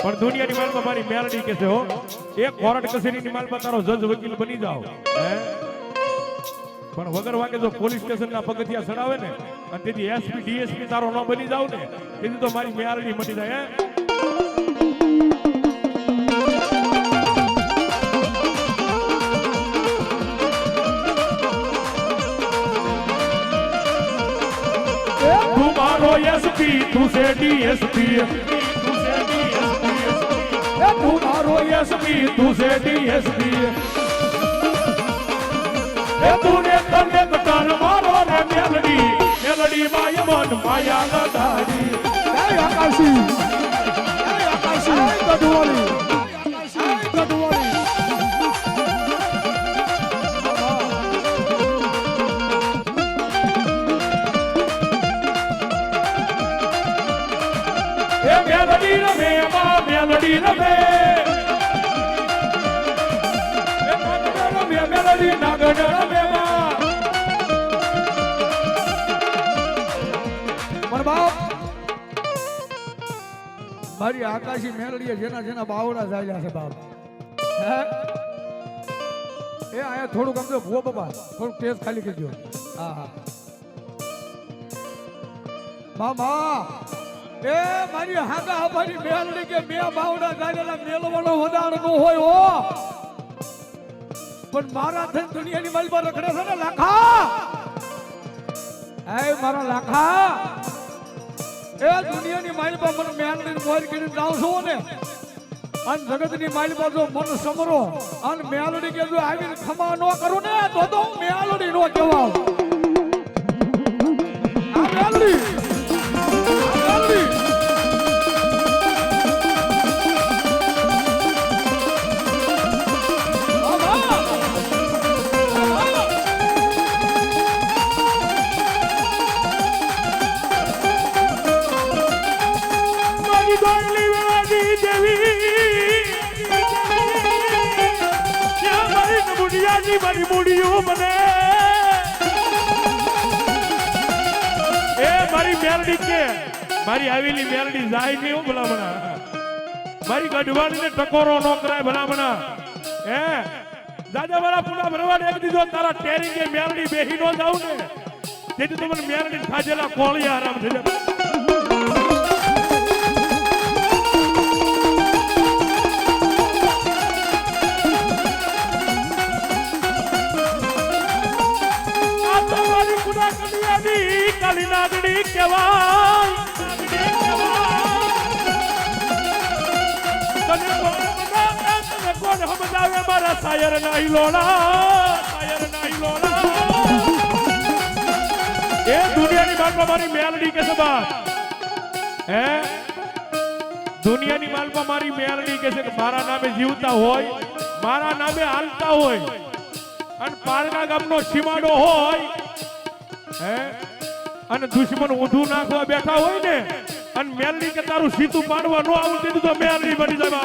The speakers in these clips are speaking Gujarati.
પણ દુનિયાની માલમાં મારી મેલડી કે છે હો એક કોર્ટ કચેરીની માલમાં તારો જજ વકીલ બની જાવ હે પણ વગર વાગે જો પોલીસ સ્ટેશનના પગથિયા ચડાવે ને અને તેથી એસપી ડીએસપી તારો ન બની જાવ ને તેથી તો મારી મેલડી મટી જાય હે તું મારો એસપી તું છે ડીએસપી તું મારો એસપી તું છે ડીએસપી એ તું ને તને કટાર મારો રે મેલડી મેલડી માય મન માયા લગાડી જય આકાશી ગઢવાલી ગઢવાલી એ મેલડી રમે માં મેલડી રમે મેલડી નાગડ રમે માં પણ બાપ મારી આકાશી મેલડીએ જેના જેના બાવડા જાયલા છે બાપ હે એ આયા થોડુંક આમ તો ભૂવો બાપા થોડુંક ટેસ્ટ ખાલી કરજો હા હા મામા એ મારી હાકા મારી મેલડી કે બે બાવડા જાયલા મેલવાનો વધાર નો હોય હો પણ મારા થઈને દુનિયાની માલ પર રખડે છે ને લાખા એ મારા લાખા એ દુનિયાની માલ પર મને મેલડી મોર કરીને જાઉં છું ને અને જગતની માલ પર જો મન સમરો અને મેલડી કે જો આવીને ખમા ન કરું ને તો હું મેલડી નો કહેવાઉં આ મેલડી મારી મૂડીઓ મને એ મારી મેલડી કે મારી આવેલી મેલડી જાય નહીં ભલામણા મારી ગઢવાડીને ટકોરો નો કરાય ભલામણા હે દાદા વાળા પૂરા ભરવાડ એક દીધો તારા ટેરિંગે મેલડી બેહી નો જાવ ને તેથી તો મને મેલડી ખાજેલા કોળી આરામ થઈ જાય કાલી નાગડી કહેવાય તને કોણ સમજાવે મારા શાયર ના હિલોડા એ દુનિયાની માલમાં મારી મેલડી કે છે બાપ હે દુનિયાની માલમાં મારી મેલડી કે છે કે મારા નામે જીવતા હોય મારા નામે હાલતા હોય અને પારગા ગામનો સીમાડો હોય હે અને દુશ્મન ઊંધું નાખવા બેઠા હોય ને અને મેલડી કે તારું સીતું પાડવા નો આવું દીધું તો મેલડી બની જાય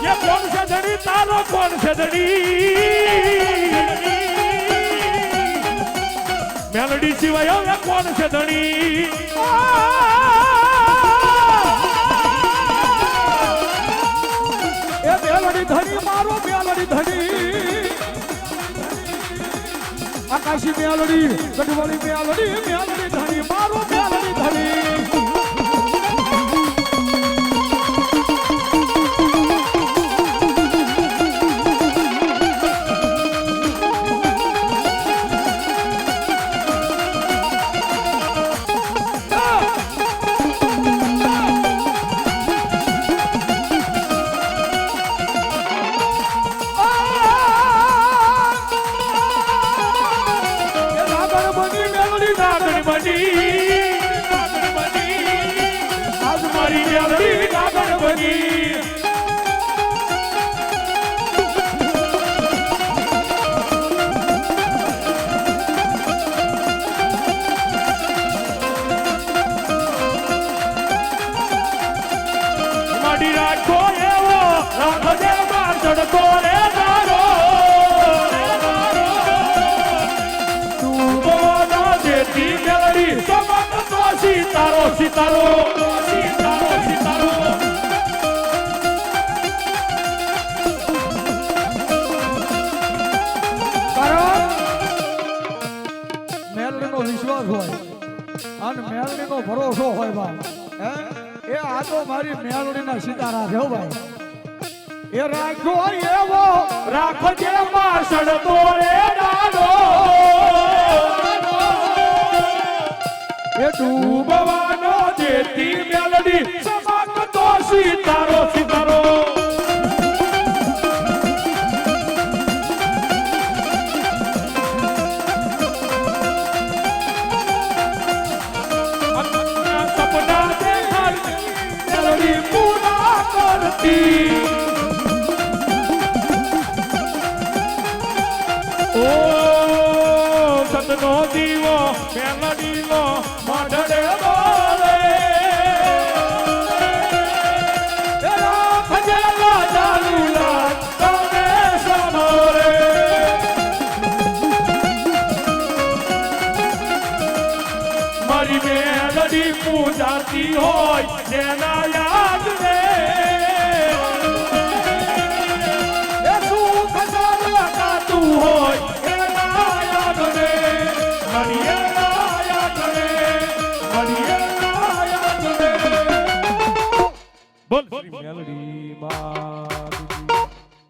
ये कौन से धड़ी तारो कौन से धड़ी मेलडी सिवाय હવે કોણ છે ધણી એ મેલડી ધણી મારો મેલડી ધણી આકાશી મેલડી ગઢવાળી મેલડી મેલડી ધણી મારો મેલડી ધણી આજ મારી મેલડી નાગણ બની માડી રાખો એવો સિતારો સિતારો સિતારો કારણ મેલડીનો વિશ્વાસ હોય અને મેલડીનો ભરોસો હોય ભાઈ હે એ આ તો મારી મેલડીના સિતારા છે હો ભાઈ એ રાખો એવો રાખજે માસડ તોરે ડાલો એ ડૂબવાનો જેતી મેલડી ચમકતો સિતારો સિતારો સપના દેખાડતી મેલડી પૂરા કરતી ઓ સતનો દીવો મેલડીનો મઢડે બોલે રાખજેલા ચાલુલા તને સમોરે મારી મેલડી પૂજાતી હોય જેના યાદ રે એ સુખ ચાલકાતું હોય એના યાદ રે હરિયના યાદ રે હરિયના યાદ રે બોલ શ્રી મેલડી માં